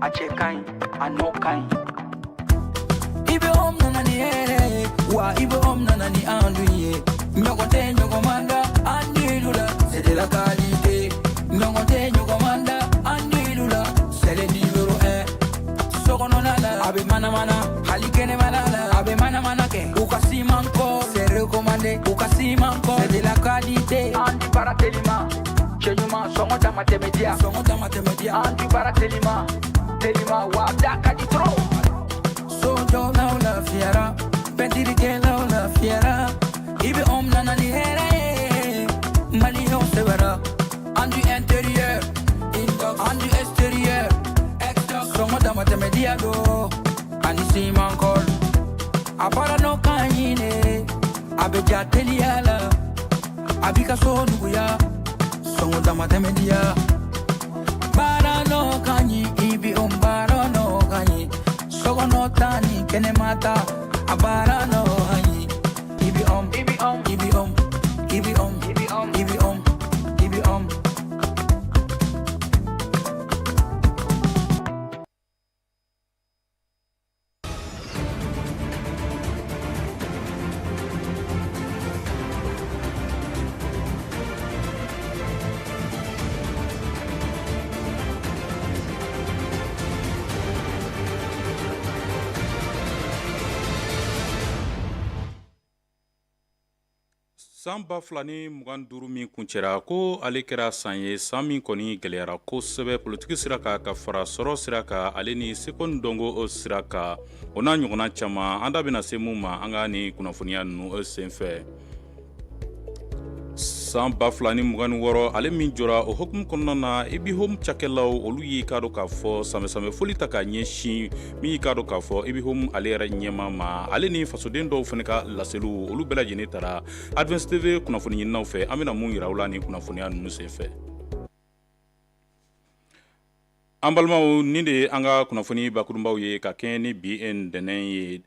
a cɛ ka ɲi a nɔ ka ɲi i bɛ om nana ni hɛrɛ ye wa i bɛ om nana ni an dun ye ɲɔgɔn tɛ ɲɔgɔn man da an dilu la c'est de la qualité ɲɔgɔn tɛ ɲɔgɔn man da an dilu la c'est le numéro 1 sokɔnɔna la a bɛ manamana hali kɛnɛmana la a bɛ manamana kɛ u ka siman kɔ c'est recommandé u ka siman kɔ c'est de la qualité an di baara telima cɛ ɲuman sɔngɔ dama tɛmɛ diya an di baara telima wa da ka di trop sojɔ law lafiyara pɛntirikɛlaw lafiyara i bɛ om nana ni hɛrɛ ye maliyɛnw sɛbɛra an du intérieur an du extérieur sɔngɔ dama tɛmɛ diya do ani siman kɔl a baara nɔ ka ɲi ne a bɛ ja teliya la a b'i ka so nuguya sɔngɔ dama tɛmɛ diya baara nɔ ka ɲi i bi om baara nɔ ka ɲi sɔgɔnɔ ta ni kɛnɛma ta a baara nɔ ka ɲi i bi om i bi om i bi om i bi om i bi om i bi om i bi om san 2025 min kuncɛra ko ale kɛra san ye san min kɔni gɛlɛyara kosɛbɛ politiki sira kan ka fara sɔrɔ sira kan ale ni seko ni dɔnko sira kan o n'a ɲɔgɔnna caman an da bɛna se mun ma an ka ni kunnafoniya ninnu senfɛ san 2026 ale min jɔra o hukumu kɔnɔna na IBIHOM cakɛlaw olu y'i ka dɔn k'a fɔ samɛsamɛ foli ta k'a ɲɛsin min y'i ka dɔn k'a fɔ IBIHOM ale yɛrɛ ɲɛma ma ale ni fasoden dɔw fana ka laseliw olu bɛɛ lajɛlen tara Advance TV kunnafoni ɲininaw fɛ an bɛna mun yira u la ni kunnafoniya ninnu senfɛ an balimaw nin de ye an ka kunnafoni bakurunbaw ye ka kɛɲɛ ni bi ntɛnɛn ye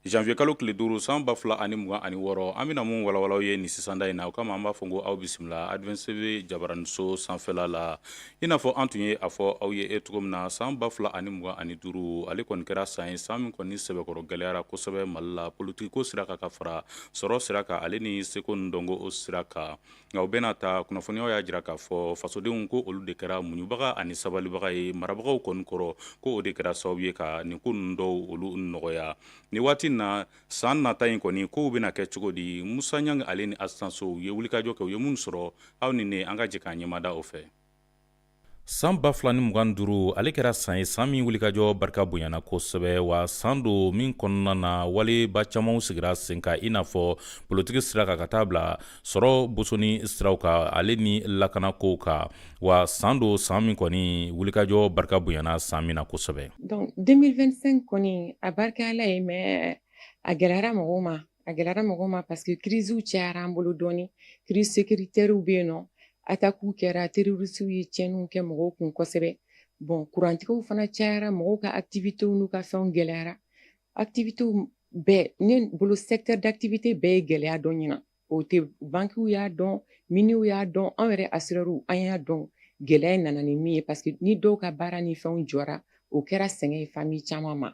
janvier kalo tile 5 san 2026 an bɛna mun walawalaw ye ni sisan da in na o kama an b'a fɔ ko aw bisimila Advance TV jabaraniso sanfɛla la i n'a fɔ an tun ye a fɔ aw ye cogo min na san 2025 ale kɔni kɛra san ye san min kɔni sɛbɛkɔrɔ gɛlɛyara kosɛbɛ Mali la politiki ko sira kan ka fara sɔrɔ sira kan ale ni seko ni dɔnko o sira kan nka u bɛna ta kunnafoniyaw y'a jira k'a fɔ fasodenw ko olu de kɛra muɲubaga ani sabalibaga ye marabagaw kɔni kɔrɔ ko o de kɛra sababu ye ka nin ko ninnu dɔw olu nɔgɔya ni waati na san nata in kɔni kow bɛna kɛ cogo di Musa Ɲang ale ni Assane Sow u ye wulikajɔ kɛ u ye minnu sɔrɔ aw ni ne an ka jɛ k'an ɲɛmada o fɛ san 2025 ale kɛra san ye san min wulikajɔ barika bonyana kosɛbɛ wa san do min kɔnɔna na waleba camanw sigira sen kan i n'a fɔ politiki sira kan ka taa bila sɔrɔ bosoni siraw kan ale ni lakana kow kan wa san do san min kɔni wulikajɔ barika bonyana san min na kosɛbɛ donc 2025 kɔni a barika ala ye mais a gɛlɛyara mɔgɔw ma parce que crise cayara an bolo dɔɔni crise sécuritaire bɛ yen nɔ attaque kɛra terroriste ye tiɲɛniw kɛ mɔgɔw kun kosɛbɛ bon kurantigiw fana cayara mɔgɔw ka activités n'u ka fɛnw gɛlɛyara activités bɛɛ ne bolo secteur d'activité bɛɛ ye gɛlɛya dɔ ɲina o tɛ banquiw y'a dɔn miniw y'a dɔn an yɛrɛ assureurs an y'a dɔn gɛlɛya nana ni min ye parce que ni dɔw ka baara ni fɛnw jɔra o kɛra sɛgɛn ye famille caman ma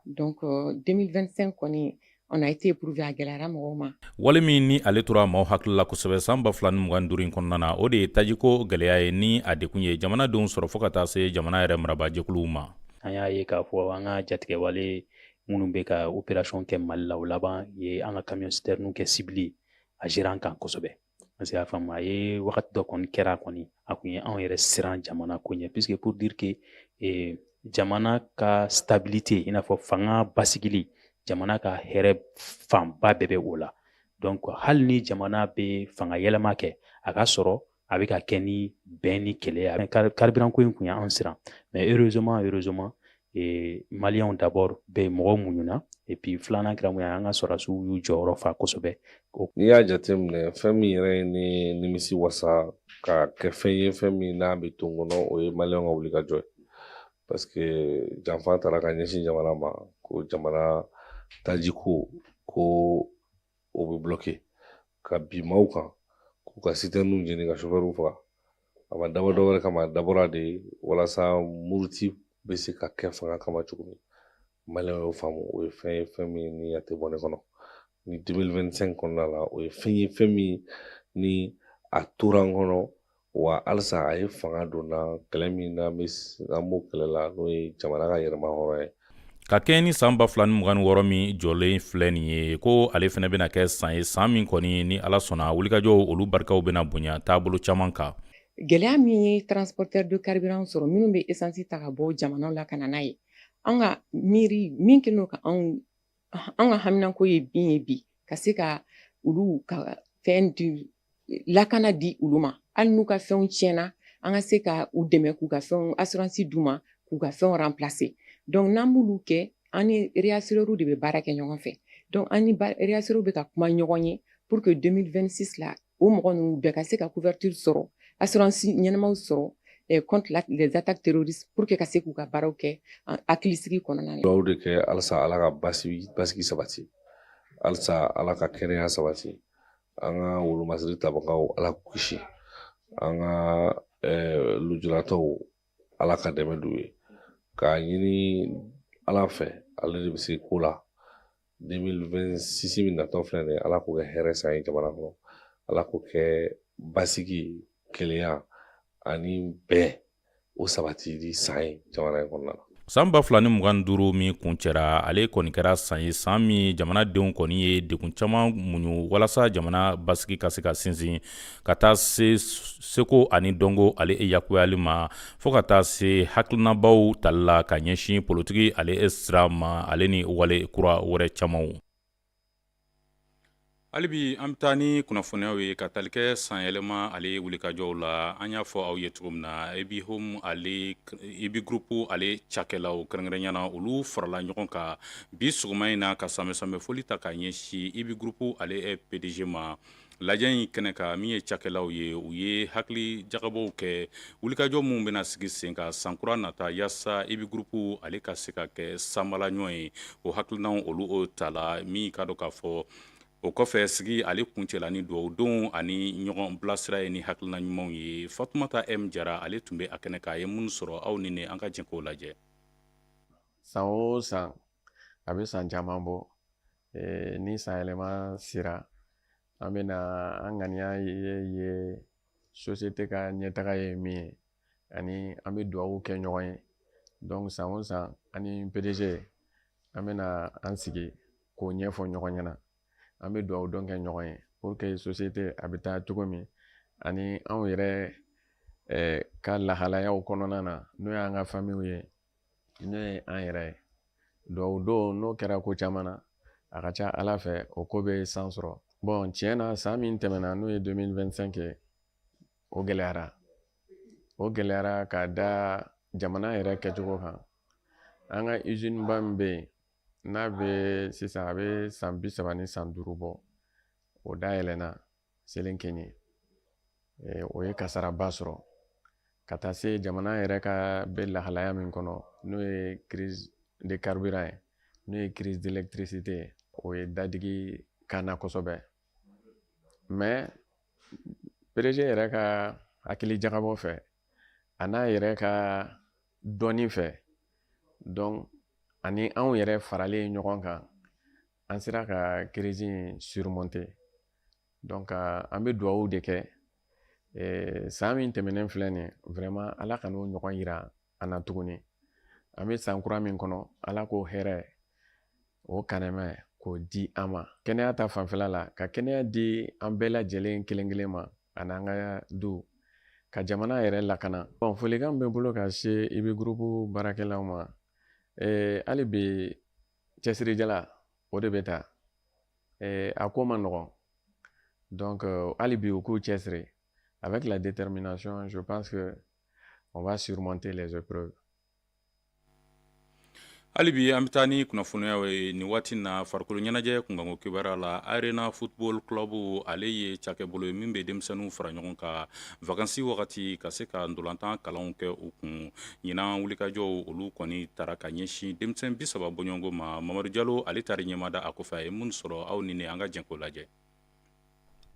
donc 2025 kɔni on a été éprouvé a gɛlɛyara mɔgɔw ma wale min ni ale tora maaw hakili la kosɛbɛ san 2025 in kɔnɔna na o de ye tajiko gɛlɛya ye ni a dekun ye jamanadenw sɔrɔ fɔ ka taa se jamana yɛrɛ marabajɛkuluw ma an y'a ye k'a fɔ an ka jatigɛwale minnu bɛ ka opération kɛ Mali la o laban ye an ka camion citerne kɛ cible a géré an kan kosɛbɛ parce que a faamu a ye wagati dɔ kɔni kɛra kɔni a kun ye anw yɛrɛ siran jamana ko ɲɛ puisque pour dire que jamana ka stabilité i n'a fɔ fanga basigili jamana ka hɛrɛ fanba bɛɛ bɛ o la donc hali ni jamana bɛ fanga yɛlɛma kɛ a ka sɔrɔ a bɛ ka kɛ ni bɛn ni kɛlɛ carburant ko in kun y'an siran mais heureusement maliyɛnw d'abord bɛ mɔgɔw muɲuna et puis filanan kɛra mun ye an ka sɔrɔdasiw y'u jɔyɔrɔ fa kosɛbɛ n'i y'a jateminɛ fɛn min yɛrɛ ye ni nimisi wasa ka kɛ fɛn ye fɛn min n'a bɛ to n kɔnɔ o ye maliyɛnw ka wulikajɔ ye parce que janfa taara ka ɲɛsin jamana ma ko jamana tajiko ko o bɛ bloqué ka bin maaw kan k'u ka citernes jeni ka chauffeurs faga a ma dabɔ dɔ wɛrɛ kama a dabɔra de walasa muruti bɛ se ka kɛ fanga kama cogo min maliyɛnw y'o faamu o ye fɛn ye fɛn min ni a tɛ bɔ ne kɔnɔ ni 2025 kɔnɔna la o ye fɛn ye fɛn min ni a tora n kɔnɔ wa halisa a ye fanga donna kɛlɛ min na an b'o kɛlɛ la n'o ye jamana ka yɛrɛma hɔrɔn ye ka kɛ ni san 2026 min jɔlen filɛ nin ye ko ale fana bɛna kɛ san ye san min kɔni ni ala sɔnna wulikajɔ olu barikaw bɛna bonya taabolo caman kan gɛlɛya min ye transporteur de carburant sɔrɔ minnu bɛ essence ta ka bɔ jamanaw la ka na n'a ye an ka miiri min kɛlen don ka an ka haminanko ye bin ye bi ka se ka olu ka fɛn di lakana di olu ma hali n'u ka fɛnw tiɲɛna an ka se ka u dɛmɛ k'u ka fɛnw assurance d'u ma k'u ka fɛnw remplacer donc n'an b'olu kɛ an ni réassureurs de bɛ baara kɛ ɲɔgɔn fɛ donc an ni réassureurs bɛ ka kuma ɲɔgɔn ye pour que 2026 la o mɔgɔ ninnu bɛɛ ka se ka couverture sɔrɔ assurance ɲɛnamaw sɔrɔ contre les attaques terroristes pour que ka se k'u ka baaraw kɛ hakilisigi kɔnɔna na. Duwawu de kɛ halisa ala ka basigi sabati halisa ala ka kɛnɛya sabati an ka wolomasiri tabagaw ala kisi an ka lujuratɔw ala ka dɛmɛ d'u ye k'a ɲini ala fɛ ale de bɛ se ko la 2026 min natɔ filɛ nin ye ala k'o kɛ hɛrɛ san ye jamana kɔnɔ ala k'o kɛ basigi kelenya ani bɛɛ o sabati di san ye jamana in kɔnɔna la. san 2025 min kun cɛra ale kɔni kɛra san ye san min jamanadenw kɔni ye degun caman muɲu walasa jamana basigi ka se ka sinsin ka taa se seko ani dɔnko ale yakuyali ma fɔɔ ka taa se hakilinabaw tali la ka ɲɛsin politiki ale sira ma ale ni wale kura wɛrɛ camanw. hali bi an bɛ taa ni kunnafoniyaw ye ka tali kɛ sanyɛlɛma ale wulikajɔw la an y'a fɔ aw ye cogo min na ebi home ale ebi groupe ale cakɛlaw kɛrɛnkɛrɛnyana olu farala ɲɔgɔn kan bi sɔgɔma in na ka samɛsamɛ foli ta ka ɲɛsin ebi groupe ale PDG ma lajɛ in kɛnɛ kan min ye cakɛlaw ye u ye hakili jagabaw kɛ wulikajɔ minnu bɛna sigi sen ka sankura nata yaasa ebi groupe ale ka se ka kɛ sanbala ɲɔgɔn ye o hakilinaw olu o tala min ka dɔn k'a fɔ o kɔfɛ sigi ale kuncɛla ni duwawudenw ani ɲɔgɔn bilasira ye ni hakilina ɲumanw ye Fatumata M Jara ale tun bɛ a kɛnɛ kan a ye minnu sɔrɔ aw ni ne an ka jɛn k'o lajɛ. San o san a bɛ san caman bɔ ni sanyɛlɛma sera an bɛna an ŋaniya ye société ka ɲɛtaga ye min ye ani an bɛ duwawu kɛ ɲɔgɔn ye donc san o san ani PDG an bɛna an sigi k'o ɲɛfɔ ɲɔgɔn ɲɛna an bɛ duwawu dɔn kɛ ɲɔgɔn ye pour que société a bɛ taa cogo min ani anw yɛrɛ ka lahalayaw kɔnɔna na n'o y'an ka famille ye n'o ye an yɛrɛ ye duwawu don n'o kɛra ko caman na a ka ca ala fɛ o ko bɛ san sɔrɔ bon tiɲɛ na san min tɛmɛna n'o ye 2025 ye o gɛlɛyara ka da jamana yɛrɛ kɛcogo kan an ka usine ba min bɛ yen n'a bɛ sisan a bɛ san 30 ni san 5 bɔ o dayɛlɛnna Selinkenye o ye kasaraba sɔrɔ ka taa se jamana yɛrɛ ka bɛ lahalaya min kɔnɔ n'o ye crise de carburant ye n'o ye crise d'électricité ye o ye dadigi kana kosɛbɛ mais PDG yɛrɛ ka hakili jagabɔ fɛ a n'a yɛrɛ ka dɔnni fɛ donc ani anw yɛrɛ faralen ɲɔgɔn kan an sera ka crise in surmonter donc an bɛ duwawu de kɛ san min tɛmɛnen filɛ nin vraiment ala ka n'o ɲɔgɔn yira an na tuguni an bɛ san kura min kɔnɔ ala k'o hɛrɛ o kanɛmɛ k'o di an ma kɛnɛya ta fanfɛla la ka kɛnɛya di an bɛɛ lajɛlen kelen kelen ma ani an ka du ka jamana yɛrɛ lakana bon folikan bɛ bolo ka se IBI groupe baarakɛlaw ma hali bi cɛsirijala o de bɛ taa a ko ma nɔgɔn donc hali bi u k'u cɛsiri avec la détermination je pense que on va surmonter les épreuves. hali bi an bɛ taa ni kunnafoniyaw ye nin waati na farikolo ɲɛnajɛ kunkanko kibaruya la Arena Football Club ale ye cakɛbolo ye min bɛ denmisɛnninw fara ɲɔgɔn kan vacances wagati ka se ka ndolantan kalanw kɛ u kun ɲinan wulikajɔw olu kɔni taara ka ɲɛsin denmisɛn 30 bɔɲɔgɔnko ma Mamadu Jalo ale taari ɲɛmada a kɔfɛ a ye minnu sɔrɔ aw ni ne an ka jɛn k'o lajɛ.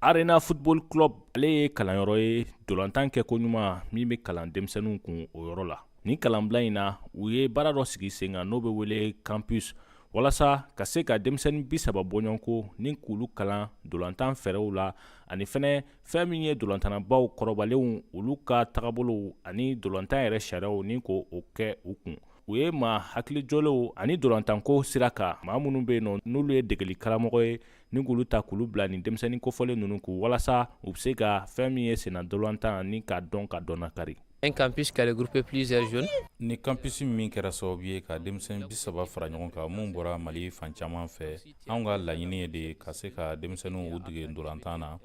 Arena Football Club ale ye kalanyɔrɔ ye ndolantan kɛ ko ɲuman min bɛ kalan denmisɛnninw kun o yɔrɔ la ni kalanbila in na u ye baara dɔ sigi sen kan n'o bɛ wele campus walasa ka se ka denmisɛnnin 30 bɔɲɔgɔn ko ni k'olu kalan dolantan fɛɛrɛw la ani fɛnɛ fɛn min ye dolantannabaw kɔrɔbalenw olu ka tagabolow ani dolantan yɛrɛ sariyaw ni ko o kɛ u kun. U ye maa hakilijɔlenw ani dolantanko sira kan maa minnu bɛ yen nɔ n'olu ye degeli karamɔgɔ ye ni k'olu ta k'olu bila ni denmisɛnnin kofɔlen ninnu kun walasa u bɛ se ka fɛn min ye senna dolantan ni k'a dɔn ka dɔn nakari. Un campus qui a regroupé plusieurs jeunes. Ni campus min kɛra sababu ye ka denmisɛn 30 fara ɲɔgɔn kan mun bɔra Mali fan caman fɛ. Anw ka laɲini ye de ka se ka denmisɛnninw u dege ndolantan na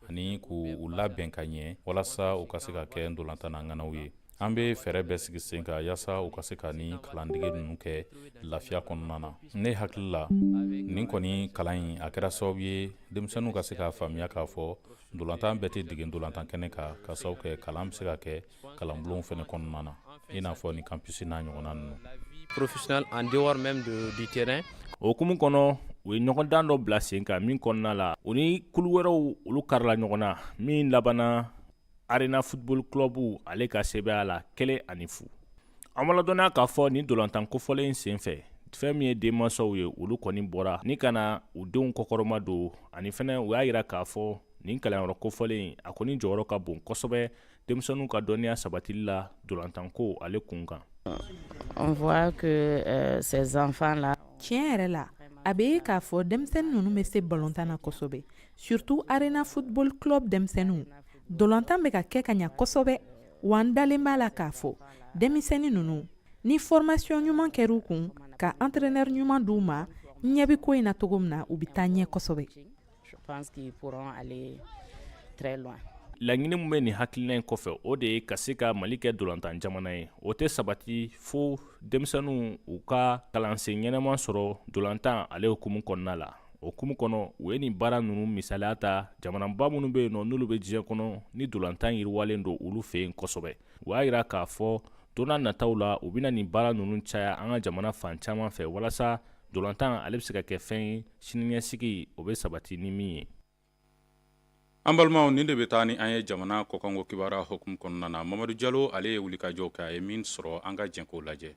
ani k'u labɛn ka ɲɛ walasa u ka se ka kɛ ndolantan na ŋanaw ye. An bɛ fɛɛrɛ bɛɛ sigi sen kan yaasa u ka se ka ni kalandege ninnu kɛ lafiya kɔnɔna na. Ne hakili la nin kɔni kalan in a kɛra sababu ye denmisɛnninw ka se k'a faamuya k'a fɔ ndolantan bɛɛ tɛ dege ndolantan kɛnɛ kan ka sababu kɛ kalan bɛ se ka kɛ kalanbulon fɛnɛ kɔnɔna na i n'a fɔ ni campus n'a ɲɔgɔnna ninnu. Professionnel en dehors même du terrain. O hukumu kɔnɔ u ye ɲɔgɔndan dɔ bila sen kan min kɔnɔna la o ni kulu wɛrɛw olu karila ɲɔgɔn na min labanna Arena Football Club ale ka sɛbɛya la 1-0. An b'a ladɔnniya k'a fɔ ni dolantan kofɔlen sen fɛ fɛn min ye denmansaw ye olu kɔni bɔra ni kana u denw kɔkɔrɔma don ani fɛnɛ u y'a yira k'a fɔ nin kalanyɔrɔ kofɔlen a kɔni jɔyɔrɔ ka bon kosɛbɛ denmisɛnninw ka dɔnniya sabatili la dolantanko ale kun kan. On voit que ces enfants là tiɲɛ yɛrɛ la a bɛ k'a fɔ denmisɛnnin ninnu bɛ se balontan na kosɛbɛ surtout Arena Football Club denmisɛnninw dolantan bɛ ka kɛ ka ɲɛ kosɛbɛ wa n dalen b'a la k'a fɔ denmisɛnnin ninnu ni formation ɲuman kɛr'u kun ka entraîneur ɲuman d'u ma ɲɛ bɛ ko in na cogo min na u bɛ taa ɲɛ kosɛbɛ. Je pense qu'ils pourront aller très loin. Laɲini min bɛ nin hakilina in kɔfɛ o de ye ka se ka Mali kɛ dolantan jamana ye o tɛ sabati fo denmisɛnninw u ka kalansen ɲɛnɛman sɔrɔ dolantan ale hukumu kɔnɔna la. O hukumu kɔnɔ u ye nin baara ninnu misaliya ta jamanaba minnu bɛ yen nɔ n'olu bɛ diɲɛ kɔnɔ ni dolantan yiriwalen don olu fɛ yen kosɛbɛ. U y'a yira k'a fɔ don n'a nataw la u bɛna nin baara ninnu caya an ka jamana fan caman fɛ walasa dolantan ale bɛ se ka kɛ fɛn ye siniɲɛsigi o bɛ sabati ni min ye. An balimaw nin de bɛ taa ni an ye jamana kɔkanko kibaruya hukumu kɔnɔna na Mamadu Jalo ale ye wulikajɔw kɛ a ye min sɔrɔ an ka jɛn k'o lajɛ.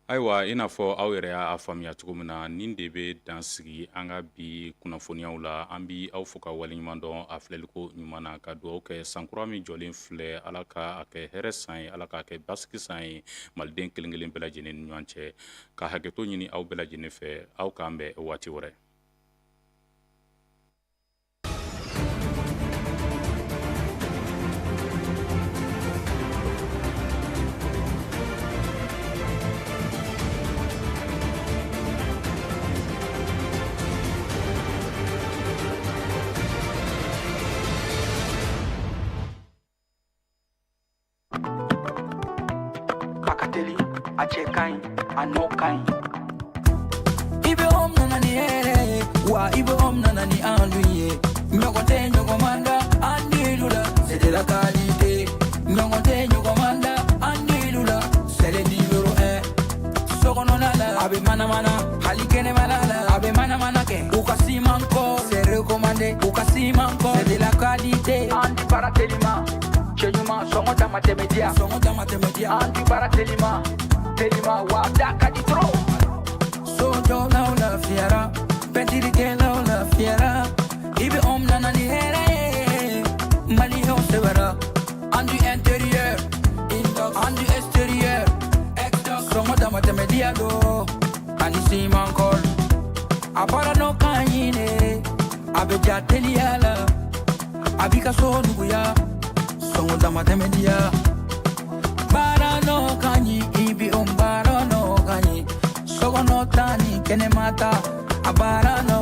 Ayiwa i n'a fɔ aw yɛrɛ y'a faamuya cogo min na nin de bɛ dan sigi an ka bi kunnafoniyaw la an bi aw fo ka waleɲuman dɔn a filɛliko ɲuman na ka dugawu kɛ sankura min jɔlen filɛ ala ka a kɛ hɛrɛ san ye ala k'a kɛ basigi san ye maliden kelen kelen bɛɛ lajɛlen ni ɲɔgɔn cɛ ka hakɛto ɲini aw bɛɛ lajɛlen fɛ aw k'an bɛn waati wɛrɛ. A check-in, a no-kind. Ibe om nanani wa ibe om nanani anduye. Nyokote nyokomanda andilula, c'est de la qualité. Nyokote nyokomanda andilula, c'est le numéro 1. Sokononala, abe mana mana, halikene malala, abe mana mana ke. Ukasi manko, c'est recommandé. Ukasi manko, c'est de la qualité. Andi paratelima, chenyuma, songoda matemedia, andi paratelima. Telima wabdaka di tro Sojo na una fiera Pentiri ke na una fiera Ibe om nanani here Mali ho severa Andu intérieur Andu extérieur Songo dama teme diado Anisi mankol Apara no kanyine Abe jateli ala Abika so nuguya Songo dama teme dia Bara no kanyi ibi umbaro no kanyi Sogo no tani kene mata Abara no